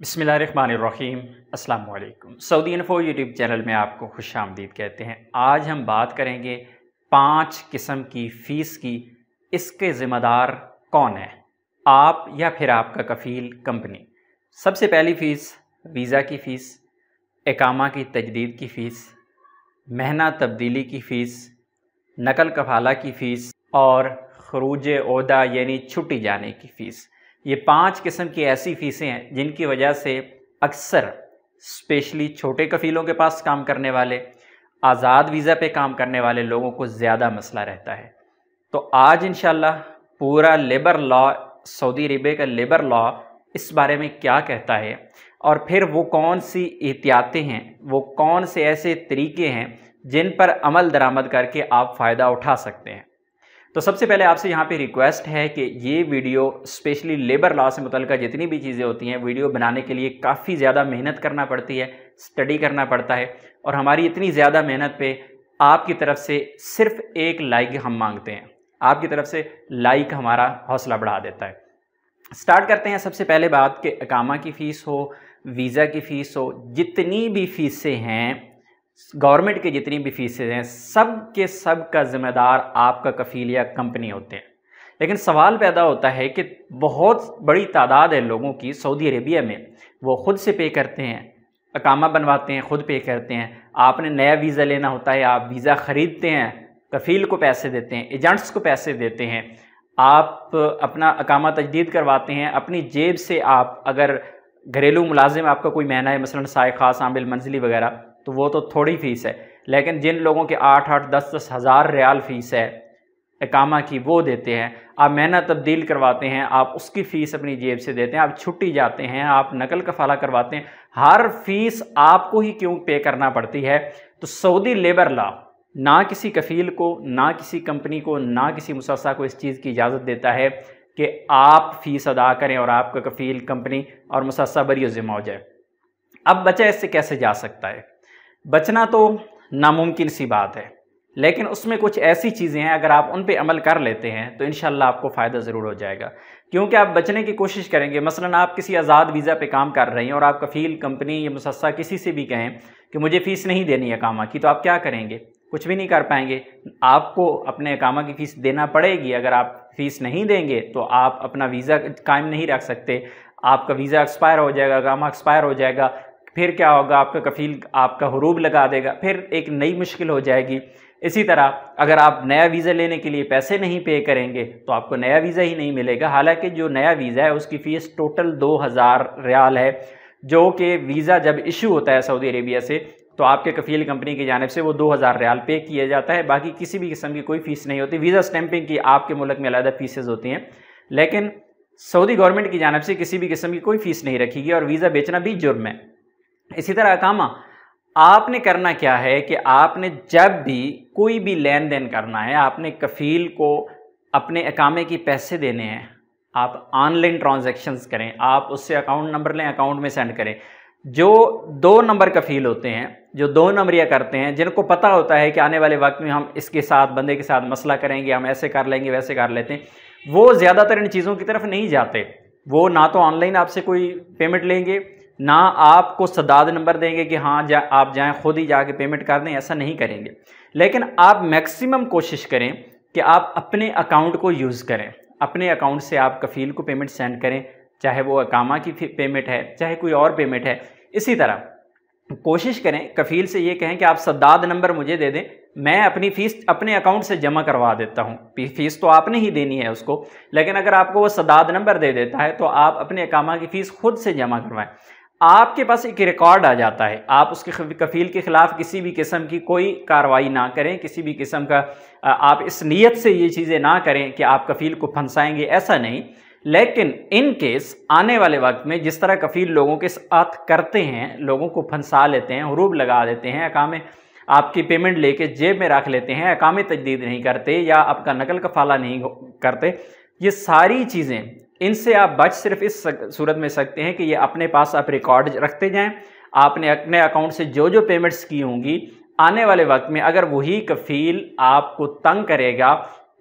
बिस्मिल्लाहिर्रहमानिर्रहीम अस्सलाम वालेकुम। सऊदी इन्फो यूट्यूब चैनल में आपको खुशामदीद कहते हैं। आज हम बात करेंगे 5 किस्म की फ़ीस की। इसके ज़िम्मेदार कौन है, आप या फिर आपका कफ़ील कंपनी। सबसे पहली फ़ीस वीज़ा की फ़ीस, इकामा की तजदीद की फ़ीस, महना तब्दीली की फ़ीस, नकल कफ़ाला की फ़ीस और खरूज ओहदा यानी छुट्टी जाने की फ़ीस। ये 5 किस्म की ऐसी फ़ीसें हैं जिनकी वजह से अक्सर स्पेशली छोटे कफ़ीलों के पास काम करने वाले, आज़ाद वीज़ा पे काम करने वाले लोगों को ज़्यादा मसला रहता है। तो आज इंशाल्लाह पूरा लेबर लॉ, सऊदी अरब का लेबर लॉ इस बारे में क्या कहता है और फिर वो कौन सी एहतियातें हैं, वो कौन से ऐसे तरीके हैं जिन पर अमल दरामद करके आप फ़ायदा उठा सकते हैं। तो सबसे पहले आपसे यहाँ पे रिक्वेस्ट है कि ये वीडियो स्पेशली लेबर लॉ से मुतल्लिक़ जितनी भी चीज़ें होती हैं, वीडियो बनाने के लिए काफ़ी ज़्यादा मेहनत करना पड़ती है, स्टडी करना पड़ता है और हमारी इतनी ज़्यादा मेहनत पे आपकी तरफ से सिर्फ एक लाइक हम मांगते हैं। आपकी तरफ से लाइक हमारा हौसला बढ़ा देता है। स्टार्ट करते हैं। सबसे पहले बात कि इकामा की फ़ीस हो, वीज़ा की फ़ीस हो, जितनी भी फ़ीसें हैं, गवर्नमेंट की जितनी भी फ़ीसें हैं, सब के सब का ज़िम्मेदार आपका कफ़ील या कंपनी होते हैं। लेकिन सवाल पैदा होता है कि बहुत बड़ी तादाद है लोगों की सऊदी अरेबिया में, वो ख़ुद से पे करते हैं, इकामा बनवाते हैं, ख़ुद पे करते हैं। आपने नया वीज़ा लेना होता है, आप वीज़ा ख़रीदते हैं, कफ़ील को पैसे देते हैं, एजेंट्स को पैसे देते हैं, आप अपना इकामा तजदीद करवाते हैं अपनी जेब से। आप अगर घरेलू मुलाजिम आपका कोई महीना है, मसलन साय ख़ास आमिल मंजली वगैरह, तो वो तो थोड़ी फ़ीस है। लेकिन जिन लोगों के 8-8, 10-10 हज़ार रियाल फ़ीस है इकामा की, वो देते हैं। आप महना तब्दील करवाते हैं, आप उसकी फ़ीस अपनी जेब से देते हैं। आप छुट्टी जाते हैं, आप नकल कफ़ाला करवाते हैं, हर फ़ीस आपको ही क्यों पे करना पड़ती है। तो सऊदी लेबर लॉ ना किसी कफ़ील को, ना किसी कंपनी को, ना किसी मुसस्सा को इस चीज़ की इजाज़त देता है कि आप फ़ीस अदा करें और आपका कफ़ील, कंपनी और मुसस्सा बरी ज़िम्मा हो जाए। अब बचा इससे कैसे जा सकता है? बचना तो नामुमकिन सी बात है, लेकिन उसमें कुछ ऐसी चीज़ें हैं, अगर आप उन पे अमल कर लेते हैं तो इंशाल्लाह आपको फ़ायदा ज़रूर हो जाएगा। क्योंकि आप बचने की कोशिश करेंगे। मसलन आप किसी आज़ाद वीज़ा पे काम कर रहे हैं और आप कफ़ील, कंपनी या मुसस्सा किसी से भी कहें कि मुझे फ़ीस नहीं देनी है इकामा की, तो आप क्या करेंगे? कुछ भी नहीं कर पाएंगे। आपको अपने इकामा की फ़ीस देना पड़ेगी। अगर आप फ़ीस नहीं देंगे तो आप अपना वीज़ा कायम नहीं रख सकते, आपका वीज़ा एक्सपायर हो जाएगा, इकामा एक्सपायर हो जाएगा। फिर क्या होगा? आपका कफ़ील आपका हुरूब लगा देगा, फिर एक नई मुश्किल हो जाएगी। इसी तरह अगर आप नया वीज़ा लेने के लिए पैसे नहीं पे करेंगे तो आपको नया वीज़ा ही नहीं मिलेगा। हालांकि जो नया वीज़ा है उसकी फ़ीस टोटल 2000 रियाल है, जो कि वीज़ा जब इशू होता है सऊदी अरेबिया से तो आपके कफ़ील कंपनी की जानिब से वो 2000 रियाल पे किया जाता है। बाकी किसी भी किस्म की कोई फ़ीस नहीं होती। वीज़ा स्टैंपिंग की आपके मुल्क में अलग फ़ीसेज़ होती हैं, लेकिन सऊदी गवर्नमेंट की जानिब से किसी भी किस्म की कोई फ़ीस नहीं रखी गई और वीज़ा बेचना भी जुर्म है। इसी तरह इकामा, आपने करना क्या है कि आपने जब भी कोई भी लेन देन करना है, आपने कफ़ील को अपने इकामे की पैसे देने हैं, आप ऑनलाइन ट्रांजैक्शंस करें, आप उससे अकाउंट नंबर लें, अकाउंट में सेंड करें। जो 2 नंबर कफ़ील होते हैं, जो 2 नंबरिया करते हैं, जिनको पता होता है कि आने वाले वक्त में हम इसके साथ, बंदे के साथ मसला करेंगे, हम ऐसे कर लेंगे, वैसे कर लेते हैं, वो ज़्यादातर इन चीज़ों की तरफ नहीं जाते। वो ना तो ऑनलाइन आपसे कोई पेमेंट लेंगे, ना आपको सदाद नंबर देंगे कि हाँ आप जाएं खुद ही जाके पेमेंट कर दें, ऐसा नहीं करेंगे। लेकिन आप मैक्सिमम कोशिश करें कि आप अपने अकाउंट को यूज़ करें। अपने अकाउंट से आप कफ़ील को पेमेंट सेंड करें, चाहे वो इकामा की पेमेंट है, चाहे कोई और पेमेंट है। इसी तरह कोशिश करें, कफ़ील से ये कहें कि आप सदाद नंबर मुझे दे दें, मैं अपनी फ़ीस अपने अकाउंट से जमा करवा देता हूँ। फ़ीस तो आपने ही देनी है उसको, लेकिन अगर आपको वो सदाद नंबर दे देता है तो आप अपने इकामा की फ़ीस खुद से जमा करवाएं। आपके पास एक रिकॉर्ड आ जाता है। आप उसके कफ़ील के ख़िलाफ़ किसी भी किस्म की कोई कार्रवाई ना करें, किसी भी किस्म का आप इस नीयत से ये चीज़ें ना करें कि आप कफ़ील को फंसाएंगे, ऐसा नहीं। लेकिन इन केस आने वाले वक्त में जिस तरह कफ़ील लोगों के साथ करते हैं, लोगों को फंसा लेते हैं, हुरूब लगा देते हैं, अकामे आपकी पेमेंट लेके जेब में रख लेते हैं, अकामे तजदीद नहीं करते या आपका नकल कफ़ाला नहीं करते, ये सारी चीज़ें, इनसे आप बच सिर्फ इस सूरत में सकते हैं कि ये अपने पास आप रिकॉर्ड रखते जाएं। आपने अपने अकाउंट से जो जो पेमेंट्स की होंगी, आने वाले वक्त में अगर वही कफ़ील आपको तंग करेगा,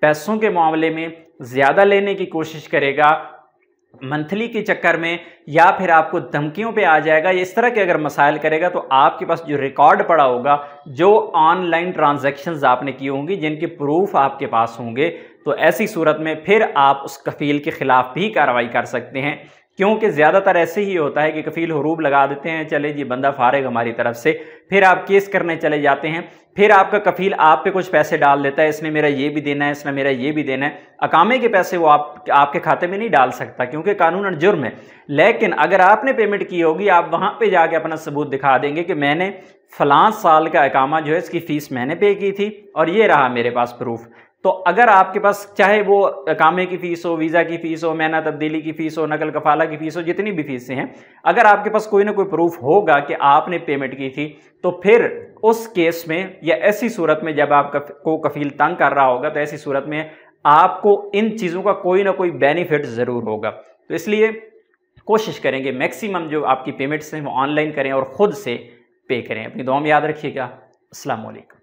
पैसों के मामले में ज़्यादा लेने की कोशिश करेगा, मंथली के चक्कर में या फिर आपको धमकियों पे आ जाएगा, इस तरह के अगर मसाइल करेगा तो आपके पास जो रिकॉर्ड पड़ा होगा, जो ऑनलाइन ट्रांजैक्शंस आपने की होंगी, जिनके प्रूफ आपके पास होंगे, तो ऐसी सूरत में फिर आप उस कफ़ील के ख़िलाफ़ भी कार्रवाई कर सकते हैं। क्योंकि ज़्यादातर ऐसे ही होता है कि कफ़ील हुरूब लगा देते हैं, चले जी बंदा फारिग हमारी तरफ से, फिर आप केस करने चले जाते हैं, फिर आपका कफ़ील आप पे कुछ पैसे डाल देता है, इसने मेरा ये भी देना है, इसने मेरा ये भी देना है। अकामे के पैसे वो आपके खाते में नहीं डाल सकता क्योंकि कानूनन जुर्म है। लेकिन अगर आपने पेमेंट की होगी, आप वहाँ पे जाके अपना सबूत दिखा देंगे कि मैंने फ़लाँ साल का अकामा जो है इसकी फ़ीस मैंने पे की थी और ये रहा मेरे पास प्रूफ। तो अगर आपके पास चाहे वो अकामे की फ़ीस हो, वीज़ा की फ़ीस हो, मैना तब्दीली की फ़ीस हो, नकल कफ़ाला की फ़ीस हो, जितनी भी फ़ीसें हैं, अगर आपके पास कोई ना कोई प्रूफ होगा कि आपने पेमेंट की थी, तो फिर उस केस में या ऐसी सूरत में जब आपको कफ़ील तंग कर रहा होगा, तो ऐसी सूरत में आपको इन चीज़ों का कोई ना कोई बेनिफिट ज़रूर होगा। तो इसलिए कोशिश करेंगे मैक्सिमम जो आपकी पेमेंट्स हैं वो ऑनलाइन करें और ख़ुद से पे करें। अपनी दुआ में याद रखिएगा। अस्सलाम वालेकुम।